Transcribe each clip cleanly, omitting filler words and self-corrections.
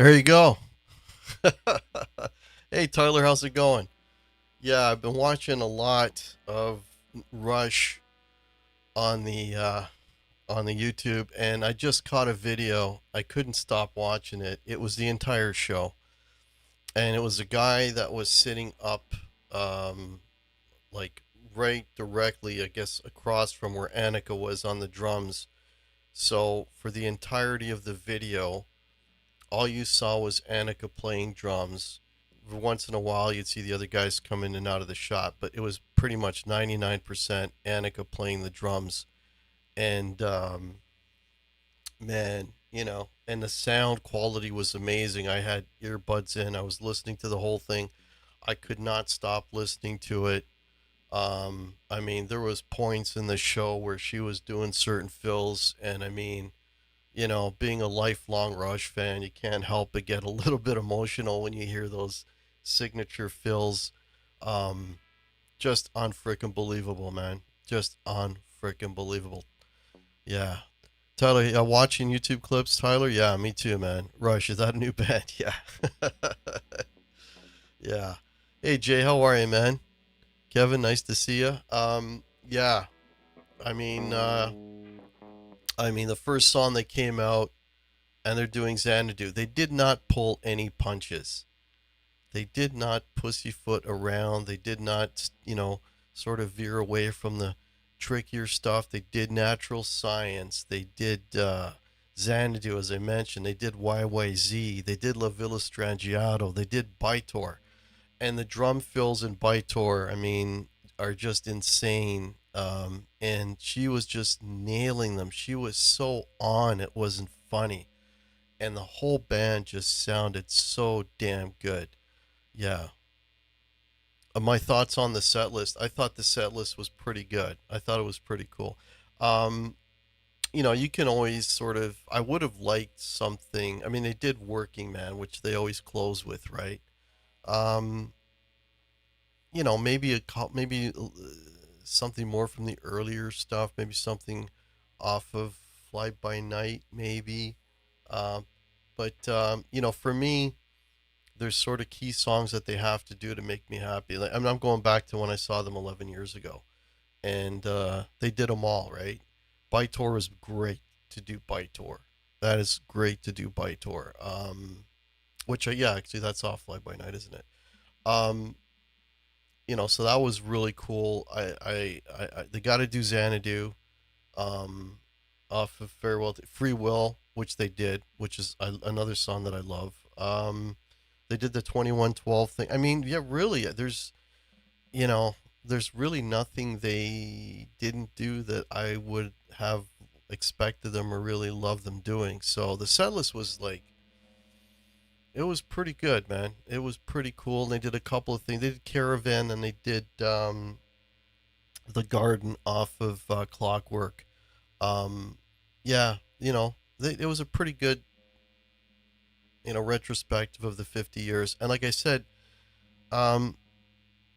There you go. Hey Tyler, how's it going? Yeah, I've been watching a lot of Rush on the YouTube, and I just caught a video. I couldn't stop watching it. It was the entire show, and it was a guy that was sitting up, um, like right directly, I guess, across from where Annika was on the drums. So for the entirety of the video, all you saw was Annika playing drums. Once in a while, you'd see the other guys come in and out of the shot, but it was pretty much 99% Annika playing the drums. And man, and the sound quality was amazing. I had earbuds in, I was listening to the whole thing. I could not stop listening to it. I mean, there was points in the show where she was doing certain fills, and I mean, being a lifelong Rush fan, you can't help but get a little bit emotional when you hear those signature fills. Um, just unfreaking believable, man. Just unfreaking believable. Yeah. Tyler, yeah, watching YouTube clips, Tyler? Yeah, me too, man. Rush, is that a new band? Yeah. Yeah. Hey, Jay, how are you, man? Kevin, nice to see you. Yeah. I mean, uh, the first song that came out, and they're doing Xanadu. They did not pull any punches. They did not pussyfoot around. They did not, sort of veer away from the trickier stuff. They did natural science. They did Xanadu, as I mentioned. They did YYZ. They did La Villa Strangiato. They did Baitor. And the drum fills in Baitor, I mean, are just insane. And she was just nailing them. She was so on, it wasn't funny, and the whole band just sounded so damn good. Yeah. My thoughts on the set list. I thought the set list was pretty good. I thought it was pretty cool. Um, you can always sort of. I would have liked something. I mean, they did Working Man, which they always close with, right? Um, maybe something more from the earlier stuff. Maybe something off of Fly By Night, maybe. Um, but for me, there's sort of key songs that they have to do to make me happy. Like I'm going back to when I saw them 11 years ago, and they did them all right. Bytor is great to do Bytor. That is great to do Bytor. Which yeah, actually that's off Fly by Night, isn't it? Um, so that was really cool. They got to do Xanadu. Um, Off of Free Will, which they did, which is another song that I love. They did the 2112 thing. I mean, yeah, really, you know, there's really nothing they didn't do that I would have expected them or really loved them doing. So the set list was like, it was pretty good, man. It was pretty cool. And they did a couple of things. They did Caravan and they did the garden off of Clockwork. Um, yeah, it was a pretty good, retrospective of the 50 years. And like I said, um,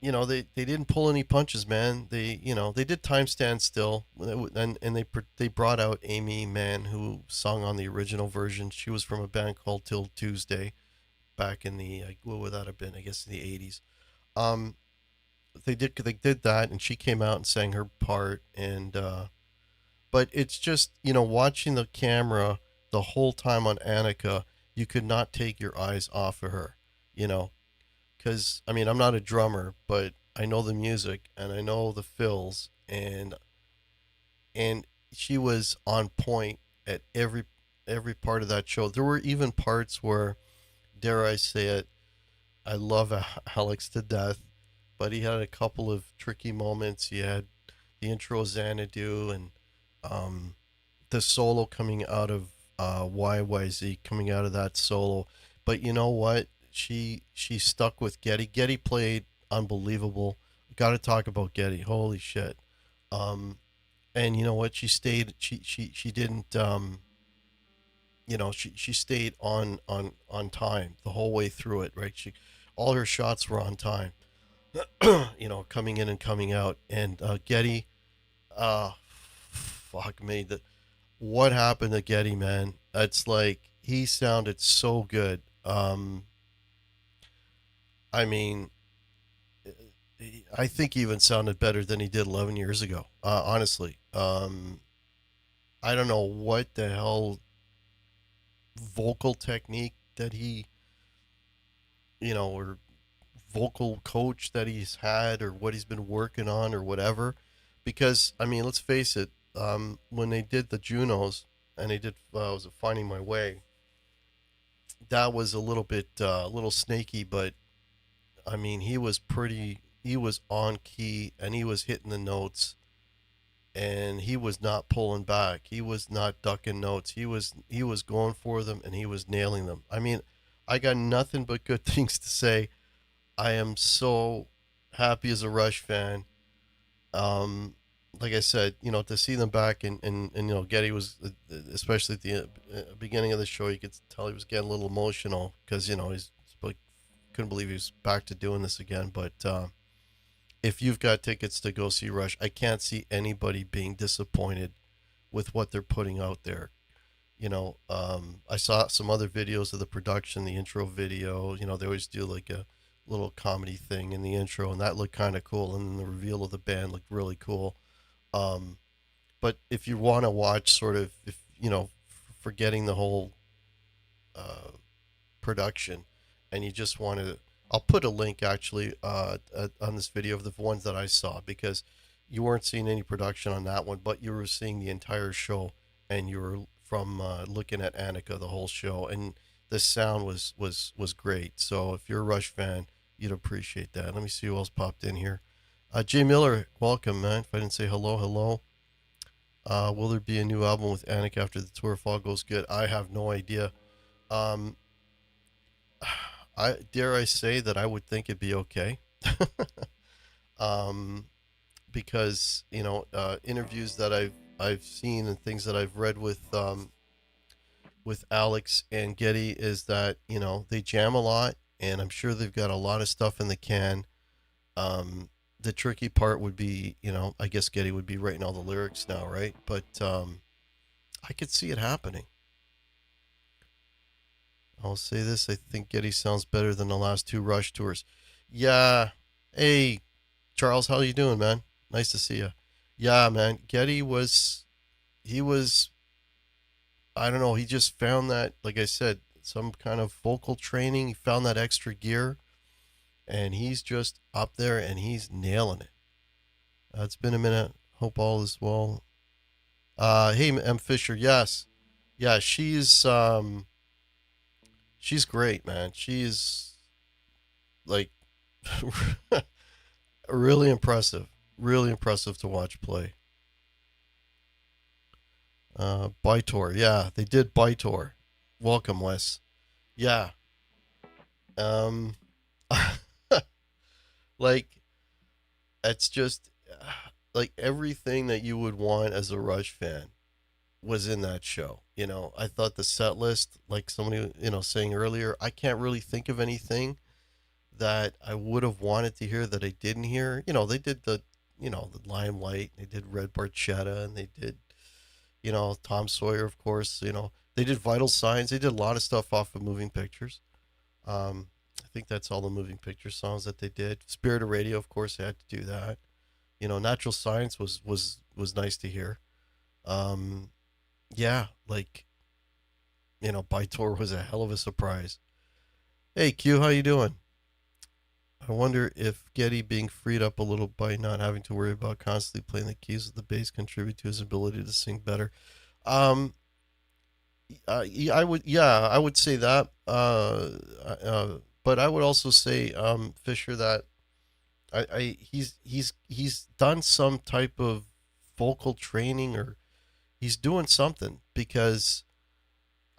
they didn't pull any punches, man. They did Time Stand Still, and they brought out Amy Mann, who sung on the original version. She was from a band called Till Tuesday back in the what would that have been? I guess in the 80s. Um, they did that, and she came out and sang her part, and but it's just watching the camera the whole time on Annika, you could not take your eyes off of her, you know, because I mean I'm not a drummer, but I know the music and I know the fills, and she was on point at every part of that show. There were even parts where, dare I say it, I love Alex to death, but he had a couple of tricky moments. He had the intro Xanadu and um, the solo coming out of YYZ, coming out of that solo. But you know what? She stuck with Getty. Getty played unbelievable. Got to talk about Getty. Holy shit. Um, and you know what? She stayed. She didn't. She stayed on time the whole way through it. Right. All her shots were on time. Coming in and coming out. And Getty, fuck me, what happened to Getty, man? It's like he sounded so good. I mean, I think he even sounded better than he did 11 years ago. Honestly, I don't know what the hell vocal technique that he, or vocal coach that he's had, or what he's been working on, or whatever. Because I mean, let's face it. When they did the Junos and they did was it Finding My Way, that was a little snaky, but I mean, he was on key and he was hitting the notes and he was not pulling back. He was not ducking notes. He was going for them and he was nailing them. I mean, I got nothing but good things to say. I am so happy as a Rush fan. Um, like I said, to see them back and Getty was, especially at the beginning of the show, you could tell he was getting a little emotional because he's like couldn't believe he was back to doing this again. But if you've got tickets to go see Rush, I can't see anybody being disappointed with what they're putting out there. I saw some other videos of the production, the intro video. They always do like a little comedy thing in the intro, and that looked kind of cool. And then the reveal of the band looked really cool. Um, but if you want to watch, sort of, if forgetting the whole uh, production, and you just want to, I'll put a link actually on this video of the ones that I saw because you weren't seeing any production on that one, but you were seeing the entire show, and you were from looking at Annika the whole show, and the sound was great. So if you're a Rush fan, you'd appreciate that. Let me see who else popped in here. Jay Miller, welcome, man. If I didn't say hello, hello. Will there be a new album with Annika after the tour? If all goes good, I have no idea. Um, I dare I say that I would think it'd be okay. um, because interviews that I've seen and things that I've read with Alex and Getty is that they jam a lot, and I'm sure they've got a lot of stuff in the can. The tricky part would be, I guess Getty would be writing all the lyrics now, right? But I could see it happening. I'll say this: I think Getty sounds better than the last two Rush tours. Yeah. Hey, Charles, how you doing, man? Nice to see you. Yeah, man. Getty was he was I don't know, he just found that, like I said, some kind of vocal training. He found that extra gear and he's just up there and he's nailing it. It's been a minute. Hope all is well. Hey, M Fisher. Yes. Yeah, she's great, man. She's like really impressive. Really impressive to watch play. Bytor. Yeah, they did Bytor. Welcome, Wes. Yeah. Um, like it's just like everything that you would want as a Rush fan was in that show. I thought the set list, like somebody saying earlier, I can't really think of anything that I would have wanted to hear that I didn't hear. They did the Limelight, they did Red Barchetta, and they did Tom Sawyer, of course. They did Vital Signs. They did a lot of stuff off of Moving Pictures. I think that's all the Moving Picture songs that they did. Spirit of Radio, of course, they had to do that. Natural Science was nice to hear. Um, yeah, like Bytor was a hell of a surprise. Hey Q, how you doing? I wonder if Getty being freed up a little by not having to worry about constantly playing the keys of the bass contribute to his ability to sing better. Um, I would say that. But I would also say, Fisher, that he's done some type of vocal training, or he's doing something, because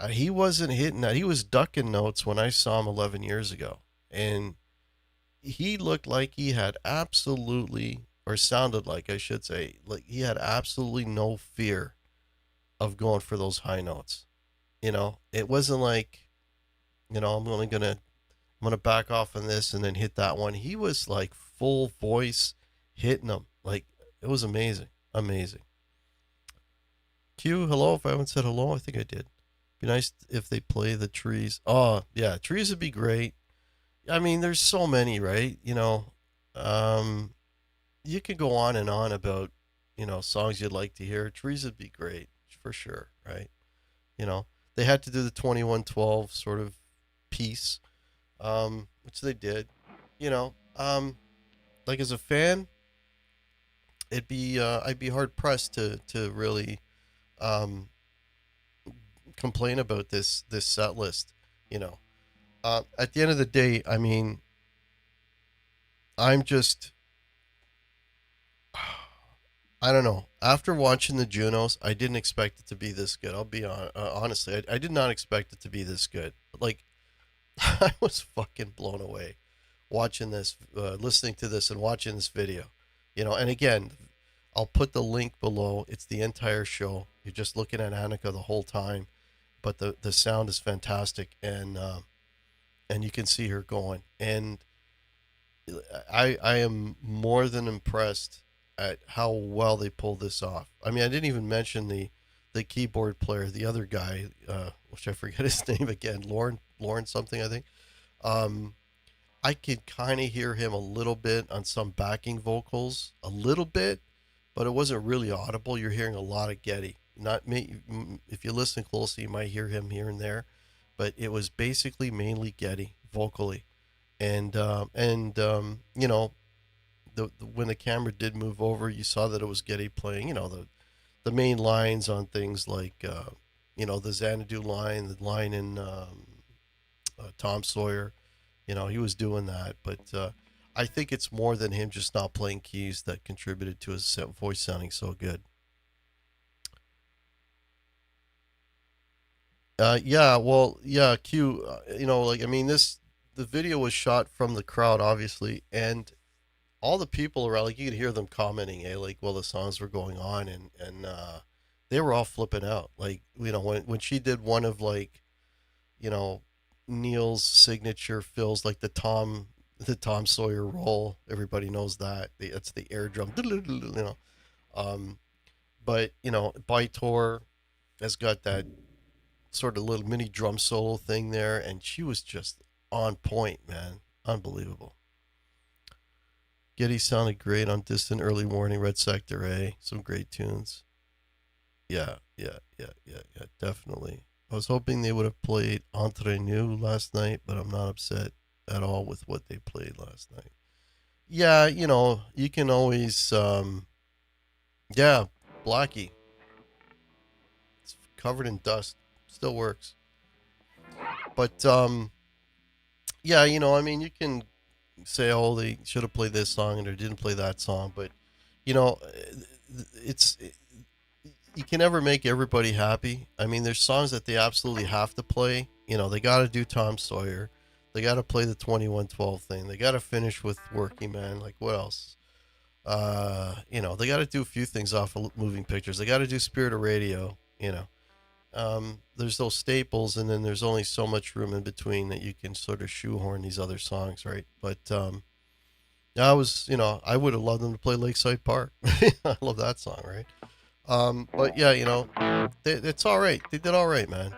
he wasn't hitting that. He was ducking notes when I saw him 11 years ago, and he looked like he had absolutely, or sounded like, I should say, like he had absolutely no fear of going for those high notes. It wasn't like, I'm gonna back off on this and then hit that one. He was like full voice hitting them. Like, it was amazing. Amazing. Q, hello. If I haven't said hello, I think I did. Be nice if they play the trees. Oh, yeah, trees would be great. I mean, there's so many, right? Um, you could go on and on about, songs you'd like to hear. Trees would be great for sure, right? You know, they had to do the 2112 sort of piece, which they did. You know, like as a fan, I'd be hard pressed to really um, complain about this set list. You know, at the end of the day, I mean, I'm just I don't know. After watching the Junos, I didn't expect it to be this good. I'll be honestly, I did not expect it to be this good. Like, I was fucking blown away watching this, listening to this, and watching this video. And again, I'll put the link below. It's the entire show. You're just looking at Annika the whole time, but the sound is fantastic, and you can see her going. And I am more than impressed at how well they pulled this off. I mean, I didn't even mention the keyboard player, the other guy, which I forget his name again, Lauren something, I think. Um, I could kind of hear him a little bit on some backing vocals, a little bit, but it wasn't really audible. You're hearing a lot of Getty. Not me. If you listen closely, you might hear him here and there, but it was basically mainly Getty vocally. And when the camera did move over, you saw that it was Getty playing, the main lines on things like, the Xanadu line, the line in Tom Sawyer. He was doing that, but I think it's more than him just not playing keys that contributed to his voice sounding so good. Yeah, well, yeah, Q. Like, I mean, the video was shot from the crowd, obviously, and all the people around, like, you could hear them commenting, like, while the songs were going on, and they were all flipping out. Like, when she did one of, like, you know Neil's signature fills, like the Tom Sawyer roll. Everybody knows that it's the air drum. Um, but Bytor has got that sort of little mini drum solo thing there, and she was just on point, man. Unbelievable. Getty sounded great on Distant Early Warning, Red Sector A. Some great tunes. Yeah, yeah, yeah, yeah, yeah, definitely. I was hoping they would have played Entre Nous last night, but I'm not upset at all with what they played last night. Yeah, you can always, yeah, Blackie. It's covered in dust. Still works. But, yeah, I mean, you can say, oh, they should have played this song and they didn't play that song, but, you know, it's you can never make everybody happy. I mean, there's songs that they absolutely have to play. They got to do Tom Sawyer. They got to play the 2112 thing. They got to finish with Working Man. Like, what else? They got to do a few things off of moving pictures. They got to do Spirit of Radio. There's those staples, and then there's only so much room in between that you can sort of shoehorn these other songs, right? But yeah, I would have loved them to play Lakeside Park. I love that song, right? But yeah, it's all right. They did all right, man.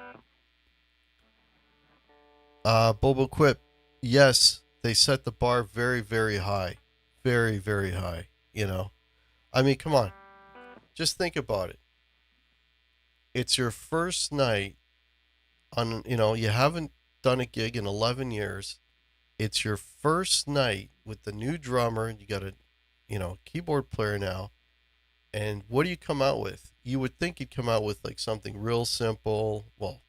Bobo Quip, yes, they set the bar very, very high, very, very high. I mean, come on, just think about it. It's your first night on, you haven't done a gig in 11 years. It's your first night with the new drummer. You got a, keyboard player now. And what do you come out with? You would think you'd come out with like something real simple. Well,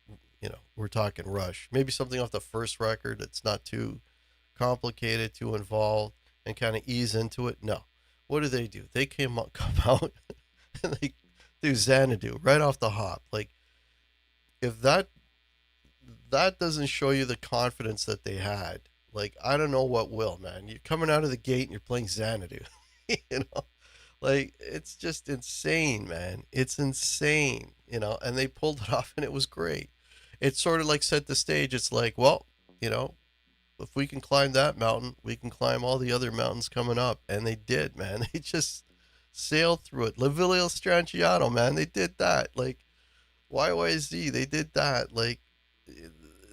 we're talking Rush. Maybe something off the first record that's not too complicated, too involved, and kind of ease into it. No. What do? They come out and they do Xanadu right off the hop. Like, if that doesn't show you the confidence that they had, like, I don't know what will, man. You're coming out of the gate and you're playing Xanadu. you know, like, it's just insane, man. It's insane, and they pulled it off and it was great. It sort of like set the stage. It's like, well, you know, if we can climb that mountain, we can climb all the other mountains coming up. And they did, man. They just sailed through it. La Villa Strangiato, man. They did that. Like, YYZ, they did that. Like,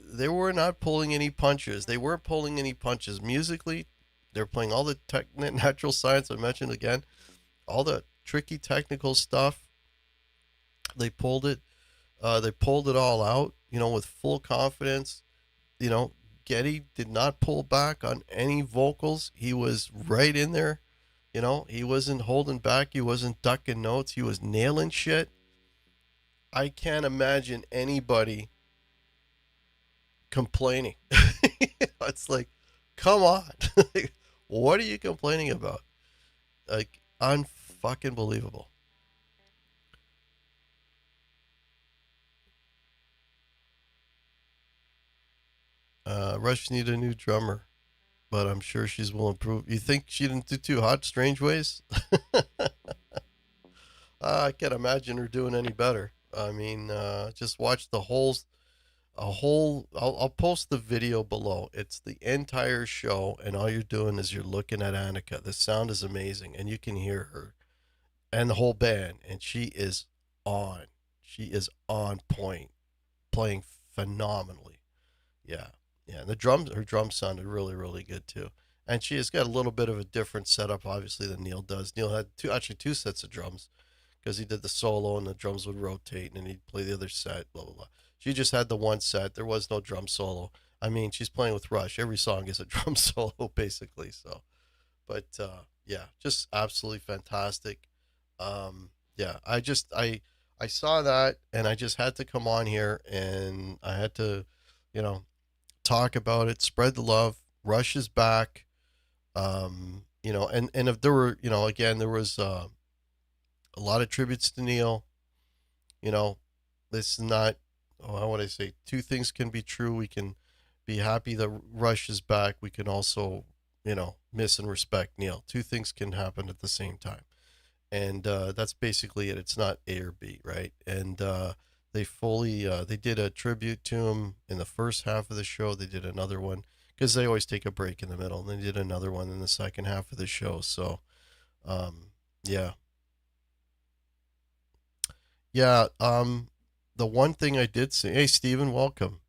they were not pulling any punches. They weren't pulling any punches. Musically, they're playing all the natural science I mentioned again, all the tricky technical stuff. They pulled it. They pulled it all out, with full confidence. You know, Getty did not pull back on any vocals. He was right in there. He wasn't holding back. He wasn't ducking notes. He was nailing shit. I can't imagine anybody complaining. It's like, come on. What are you complaining about? Like, unfucking believable. Rush need a new drummer, but I'm sure she's will improve. You think she didn't do too hot, Strange Ways? I can't imagine her doing any better. I mean, just watch I'll post the video below. It's the entire show, and all you're doing is you're looking at Annika. The sound is amazing, and you can hear her and the whole band, and she is on. She is on point, playing phenomenally. Yeah, yeah. And her drums sounded really, really good too. And she has got a little bit of a different setup, obviously, than Neil does. Neil had two sets of drums, because he did the solo and the drums would rotate and then he'd play the other set, blah, blah, blah. She just had the one set. There was no drum solo. I mean, she's playing with Rush. Every song is a drum solo, basically. So, but yeah, just absolutely fantastic. Yeah, I saw that and I just had to come on here and I had to, you know, talk about it, spread the love. Rush is back. And if there were, again, there was a lot of tributes to Neil. You know, this is not, how would I say, two things can be true. We can be happy that Rush is back. We can also, miss and respect Neil. Two things can happen at the same time. And that's basically it. It's not A or B, right? And they did a tribute to him in the first half of the show. They did another one because they always take a break in the middle. And they did another one in the second half of the show. So, yeah, yeah. The one thing I did see, hey, Steven, welcome.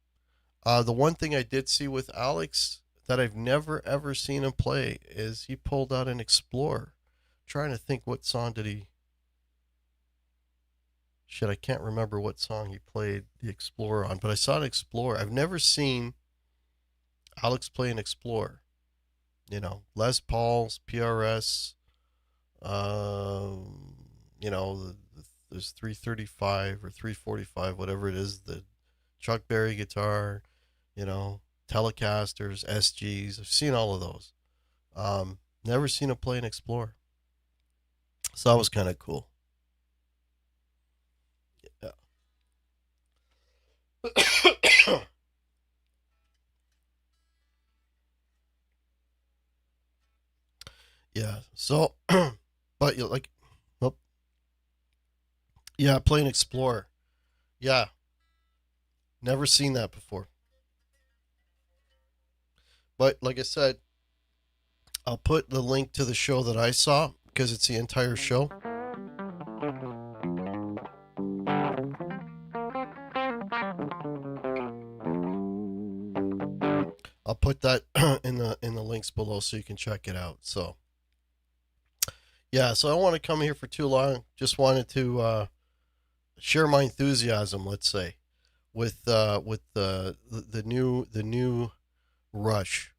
The one thing I did see with Alex that I've never ever seen him play is he pulled out an Explorer. Trying to think what song did he. Shit, I can't remember what song he played the Explorer on, but I saw an Explorer. I've never seen Alex play an Explorer. Les Pauls, PRS, there's 335 or 345, whatever it is, the Chuck Berry guitar, Telecasters, SGs. I've seen all of those. Never seen him play an Explorer. So that was kind of cool. Yeah. So, but you like, oh, yeah, Plane Explorer. Yeah, never seen that before. But like I said, I'll put the link to the show that I saw because it's the entire show. I'll put that in the links below so you can check it out. So yeah, so I don't want to come here for too long. Just wanted to share my enthusiasm, let's say, with the new Rush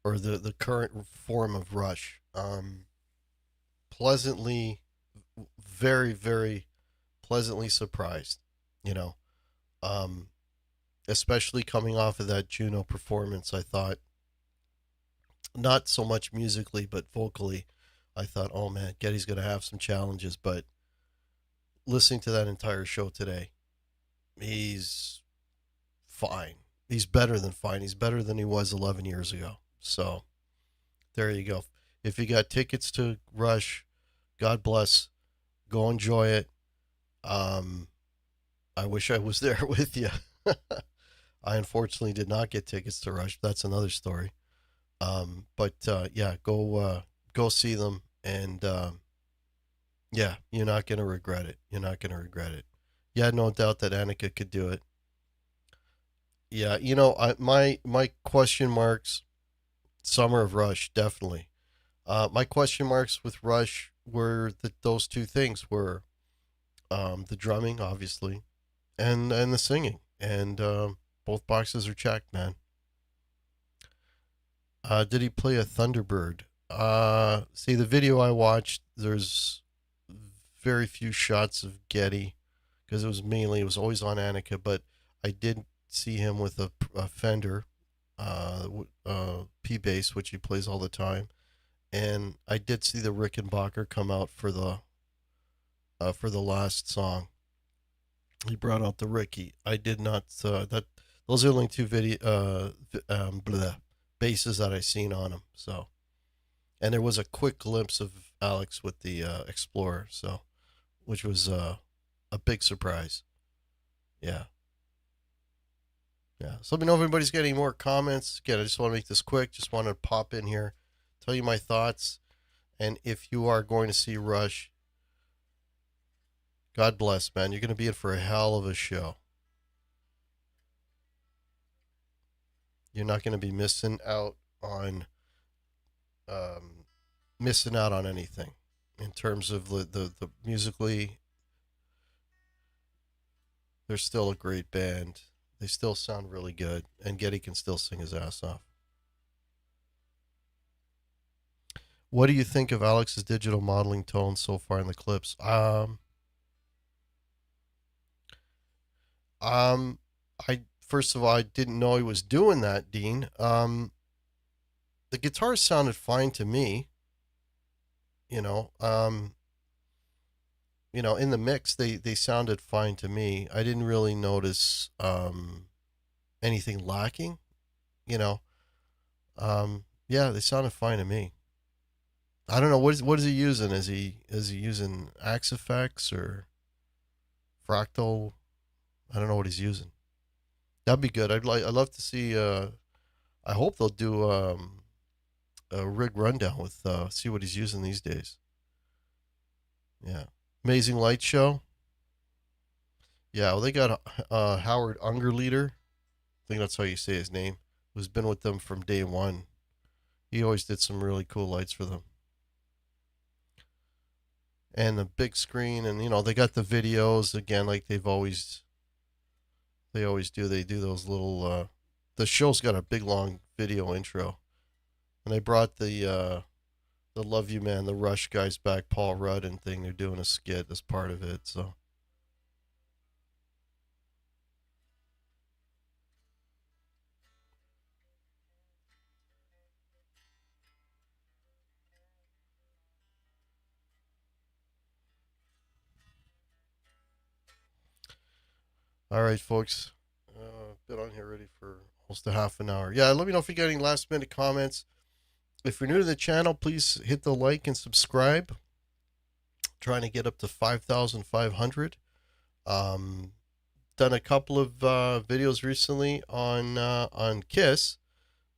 or the current form of Rush. Pleasantly, very pleasantly surprised. You know, um, especially coming off of that Juno performance, I thought not so much musically but vocally. I thought, oh man, Getty's gonna have some challenges, but listening to that entire show today, he's fine. He's better than fine. He's better than he was 11 years ago. So there you go. If you got tickets to Rush, God bless. Go enjoy it. Um, I wish I was there with you. I unfortunately did not get tickets to Rush. That's another story. But yeah, go see them, and yeah, you're not gonna regret it. You're not gonna regret it. Yeah, no doubt that Annika could do it. Yeah, my question marks. Summer of Rush, definitely. My question marks with Rush were that those two things were the drumming, obviously, and the singing, and both boxes are checked, man. Did he play a Thunderbird? See the video I watched. There's very few shots of Getty because it was always on Annika, but I did see him with a Fender P bass, which he plays all the time, and I did see the Rickenbacker come out for the last song. He brought out the Ricky. I did not that those are the only two basses that I seen on him. So, and there was a quick glimpse of Alex with the Explorer, so which was a big surprise. Yeah, yeah. So let me know if anybody's got any more comments. Again, I just want to make this quick. Just want to pop in here, tell you my thoughts, and if you are going to see Rush, God bless, man. You're going to be in for a hell of a show. You're not going to be um, missing out on anything in terms of the musically. They're still a great band. They still sound really good, and Getty can still sing his ass off. What do you think of Alex's digital modeling tone so far in the clips? Um, I first of all, I didn't know he was doing that, Dean. The guitar sounded fine to me. You know, um, in the mix, they sounded fine to me. I didn't really notice anything lacking. You know, yeah, they sounded fine to me. I don't know what is he using? Is he using Axe Effects or Fractal? I don't know what he's using. That'd be good. I'd love to see. I hope they'll do a rig rundown with see what he's using these days. Yeah, Amazing Light Show. Yeah, well they got Howard Ungerleader. I think that's how you say his name. Who's been with them from day one. He always did some really cool lights for them. And the big screen, and they got the videos again, like they always do. They do those little. The show's got a big long video intro, and they brought the Love You Man, the Rush guys back, Paul Rudd and thing. They're doing a skit as part of it. So all right, folks. Been on here ready for almost a half an hour. Yeah, let me know if you got any last minute comments. If you're new to the channel, please hit the like and subscribe. Trying to get up to 5,500. Um, Done a couple of videos recently on Kiss,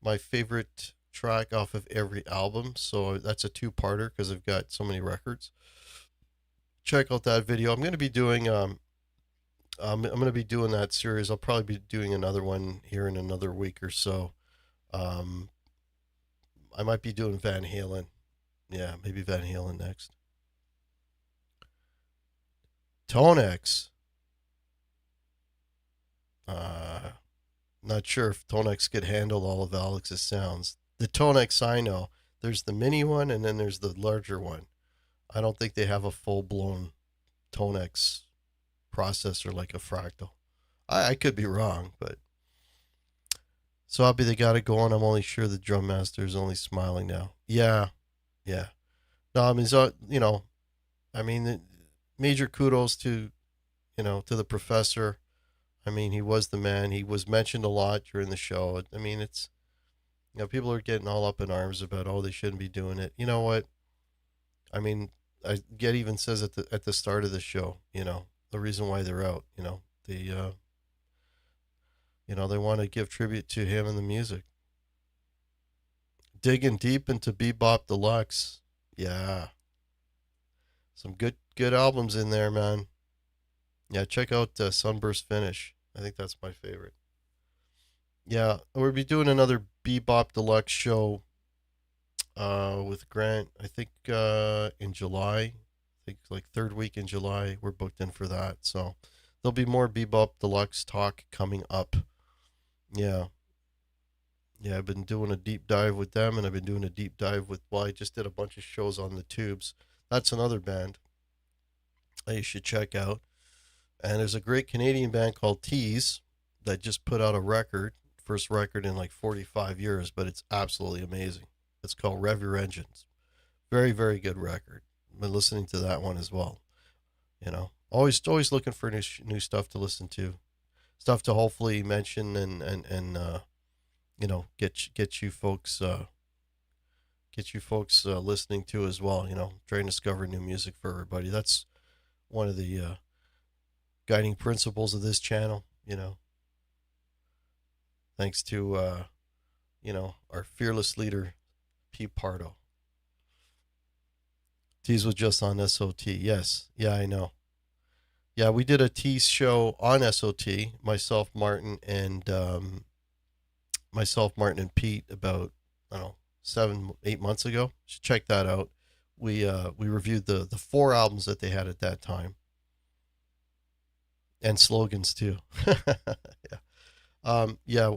my favorite track off of every album. So that's a two-parter because I've got so many records. Check out that video. I'm going to be doing I'm going to be doing that series. I'll probably be doing another one here in another week or so. Um, I might be doing Van Halen. Yeah, maybe Van Halen next. Tonex. Uh, Not sure if Tonex could handle all of Alex's sounds. The Tonex I know, there's the mini one and then there's the larger one. I don't think they have a full blown Tonex processor like a Fractal. I could be wrong, but so happy they got it going. I'm only sure the drum master is only smiling now. Yeah, yeah. No, I mean, so, I mean, major kudos to, to the professor. I mean, he was the man. He was mentioned a lot during the show. I mean, it's, people are getting all up in arms about, oh, they shouldn't be doing it. You know what? I mean, Get even says at the start of the show, the reason why they're out, they want to give tribute to him and the music. Digging deep into Bebop Deluxe. Yeah. Some good albums in there, man. Yeah, check out Sunburst Finish. I think that's my favorite. Yeah, we'll be doing another Bebop Deluxe show with Grant. I think in July. I think like third week in July. We're booked in for that. So there'll be more Bebop Deluxe talk coming up. Yeah. Yeah, I've been doing a deep dive with them, and I've been doing a deep dive with, well, I just did a bunch of shows on the Tubes. That's another band that you should check out. And there's a great Canadian band called Tease that just put out a record, first record in like 45 years, but it's absolutely amazing. It's called Rev Your Engines. Very, very good record. I've been listening to that one as well. Always looking for new stuff to listen to, stuff to hopefully mention and get you folks listening to as well. Try and discover new music for everybody. That's one of the guiding principles of this channel. Thanks to our fearless leader, Pete Pardo. Tease was just on SOT. Yes, yeah, I know. Yeah, we did a Tease show on SOT. Myself, Martin, and Pete about, I don't know, 7-8 months ago. You should check that out. We reviewed the 4 albums that they had at that time, and slogans too. Yeah.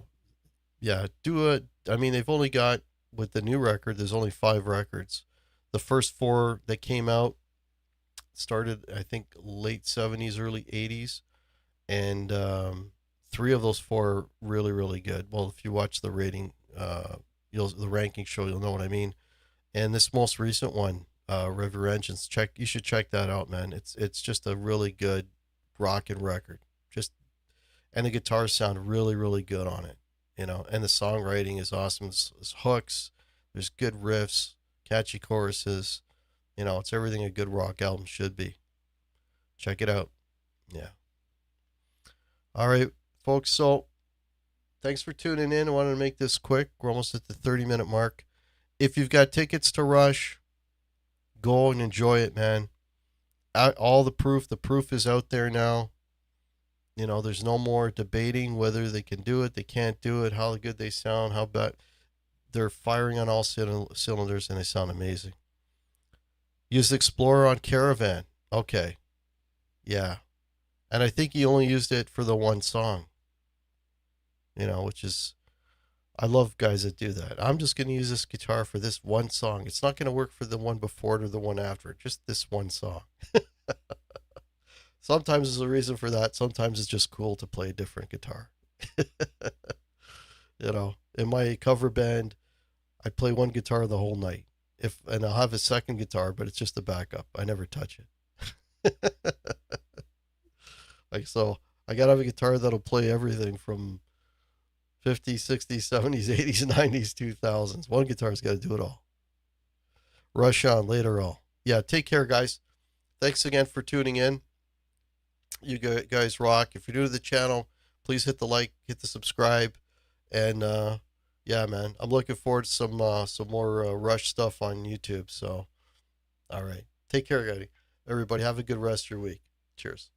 Yeah. I mean, they've only got, with the new record, there's only 5 records. The first 4 that came out started, I think, late 70s, early 80s, and 3 of those 4 are really, really good. Well, if you watch the rating, the ranking show, you'll know what I mean. And this most recent one, Rev Your Engines, you should check that out, man. It's just a really good rockin' record. And the guitars sound really, really good on it, and the songwriting is awesome. It's hooks, there's good riffs, catchy choruses, it's everything a good rock album should be. Check it out. Yeah. All right, folks. So thanks for tuning in. I wanted to make this quick. We're almost at the 30-minute mark. If you've got tickets to Rush, go and enjoy it, man. All the proof is out there now. There's no more debating whether they can do it, they can't do it, how good they sound, how bad. They're firing on all cylinders, and they sound amazing. Used Explorer on Caravan. Okay. Yeah. And I think he only used it for the one song. Which is, I love guys that do that. I'm just going to use this guitar for this one song. It's not going to work for the one before it or the one after it. Just this one song. Sometimes there's a reason for that. Sometimes it's just cool to play a different guitar. In my cover band, I play one guitar the whole night. And I'll have a second guitar, but it's just a backup. I never touch it. So I gotta have a guitar that'll play everything from 50s, 60s, 70s, 80s, 90s, 2000s. One guitar's got to do it all. Rush on later all. Yeah, take care, guys. Thanks again for tuning in. You guys rock. If you're new to the channel, please hit the like, hit the subscribe, and yeah, man, I'm looking forward to some more Rush stuff on YouTube. So, all right, take care, guys. Everybody, have a good rest of your week. Cheers.